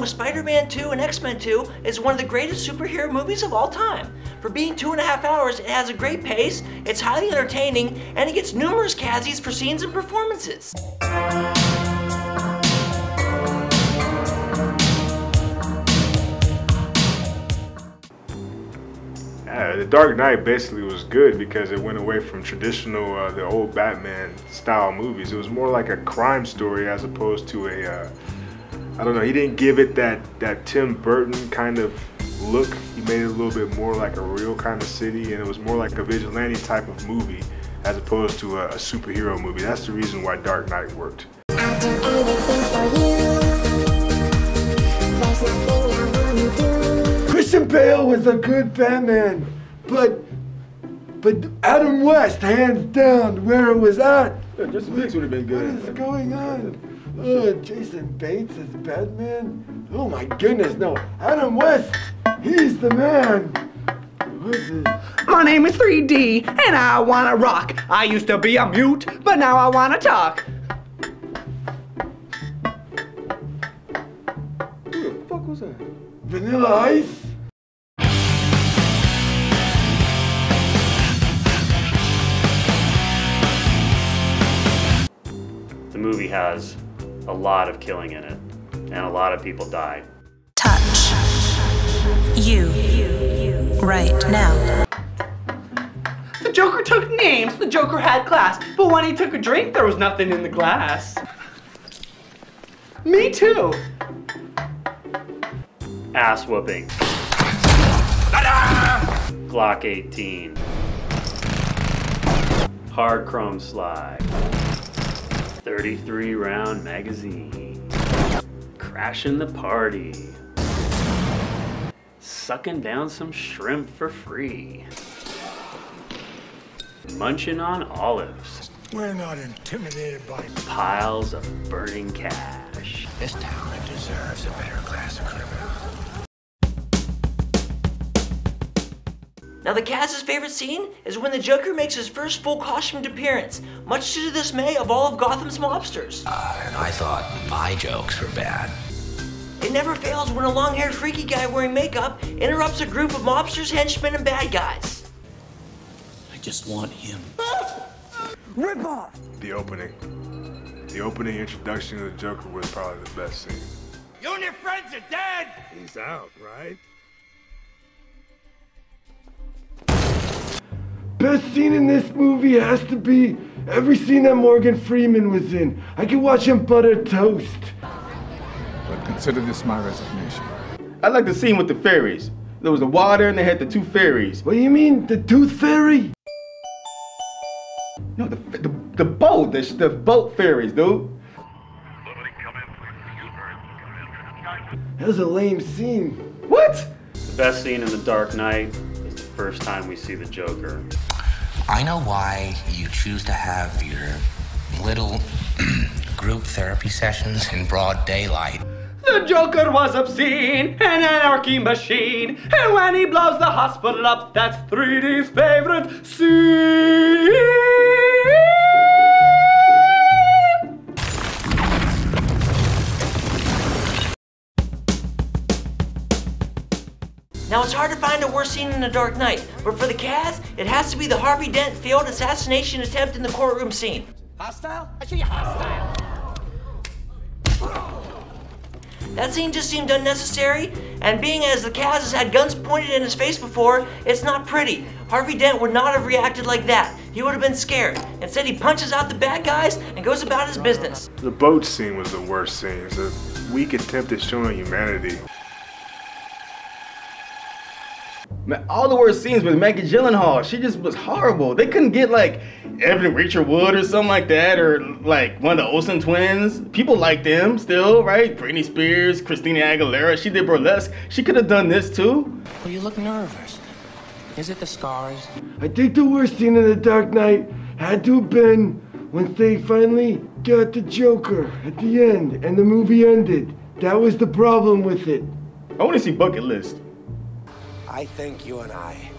with Spider-Man 2 and X-Men 2, is one of the greatest superhero movies of all time. For being 2.5 hours, it has a great pace, it's highly entertaining, and it gets numerous Kazzies for scenes and performances. The Dark Knight basically was good because it went away from traditional, the old Batman style movies. It was more like a crime story as opposed to a, I don't know, he didn't give it that Tim Burton kind of look. He made it a little bit more like a real kind of city, and it was more like a vigilante type of movie as opposed to a superhero movie. That's the reason why Dark Knight worked. Christian Bale was a good Batman, but Adam West, hands down, where it was at. Yeah, Jason Bates would have been good. What is going on? Jason Bates as Batman? Oh my goodness, no. Adam West, he's the man. What is it? My name is 3D, and I wanna rock. I used to be a mute, but now I wanna talk. Who the fuck was that? Vanilla Ice? The movie has a lot of killing in it, and a lot of people die. Touch you right now. The Joker took names, the Joker had class, but when he took a drink, there was nothing in the glass. Me too. Ass whooping. Glock 18. Hard chrome slide. 33 round magazine. Crashing the party. Sucking down some shrimp for free. Munching on olives. We're not intimidated by Piles of burning cash. this town. It deserves a better class of criminal. Now the Kaz's favorite scene is when the Joker makes his first full costumed appearance, much to the dismay of all of Gotham's mobsters. And I thought my jokes were bad. It never fails when a long-haired freaky guy wearing makeup interrupts a group of mobsters, henchmen, and bad guys. I just want him. Rip off! The opening introduction to the Joker was probably the best scene. You and your friends are dead! He's out, right? Best scene in this movie has to be every scene that Morgan Freeman was in. I could watch him butter toast. But consider this my resignation. I like the scene with the fairies. There was the water and they had the two fairies. What do you mean, the Tooth Fairy? No, the boat, the boat fairies, dude. That was a lame scene. What? The best scene in The Dark Knight is the first time we see the Joker. I know why you choose to have your little group therapy sessions in broad daylight. The Joker was obscene, an anarchy machine, and when he blows the hospital up, that's 3D's favorite scene. Now it's hard to find a worse scene in The Dark Knight, but for the Kaz, it has to be the Harvey Dent failed assassination attempt in the courtroom scene. Hostile? I see you hostile. That scene just seemed unnecessary, and being as the Kaz has had guns pointed in his face before, it's not pretty. Harvey Dent would not have reacted like that. He would have been scared. Instead, he punches out the bad guys and goes about his business. The boat scene was the worst scene. It's a weak attempt at showing humanity. Man, all the worst scenes with Maggie Gyllenhaal. She just was horrible. They couldn't get like Evan Rachel Wood or something like that, or like one of the Olsen twins. People like them still, right? Britney Spears, Christina Aguilera. She did burlesque. She could have done this too. Well, you look nervous. Is it the scars? I think the worst scene in The Dark Knight had to have been when they finally got the Joker at the end and the movie ended. That was the problem with it. I want to see Bucket List. I think you and I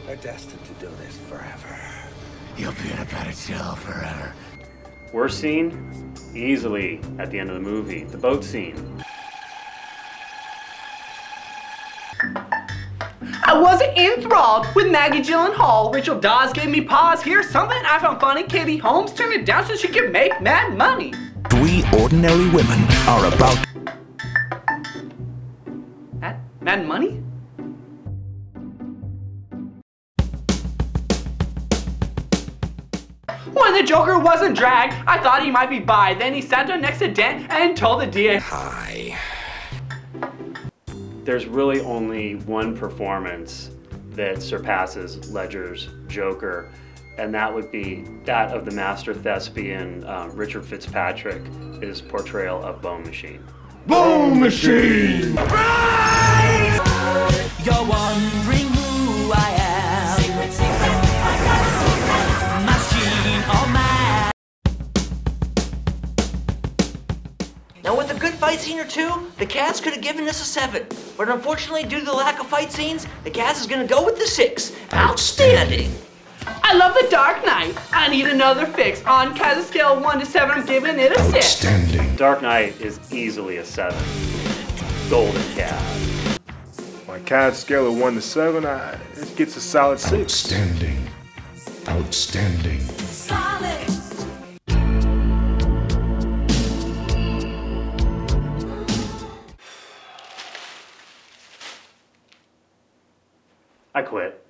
are destined to do this forever. You'll be in a padded cell forever. Worst scene? Easily at the end of the movie. The boat scene. was enthralled with Maggie Gyllenhaal. Rachel Dawes gave me pause. Here's something I found funny. Katie Holmes turned it down so she could make mad money. 3 ordinary women are about... Mad money? When the Joker wasn't dragged, I thought he might be bi. Then he sat down next to Dent and told the DA, Hi. There's really only one performance that surpasses Ledger's Joker, and that would be that of the master thespian Richard Fitzpatrick, his portrayal of Bone Machine. Bone Machine! You're wondering who I am. Machine or man. Now with a good fight scene or two, the cast could have given this a 7. But unfortunately, due to the lack of fight scenes, the cast is gonna go with the 6. Outstanding! I love The Dark Knight. I need another fix. On Kaz's scale of 1 to 7, I'm giving it a 6. Outstanding. Dark Knight is easily a 7. Golden Cat. On Cat's scale of 1 to 7, it gets a solid 6. Outstanding. Outstanding. Solid. I quit.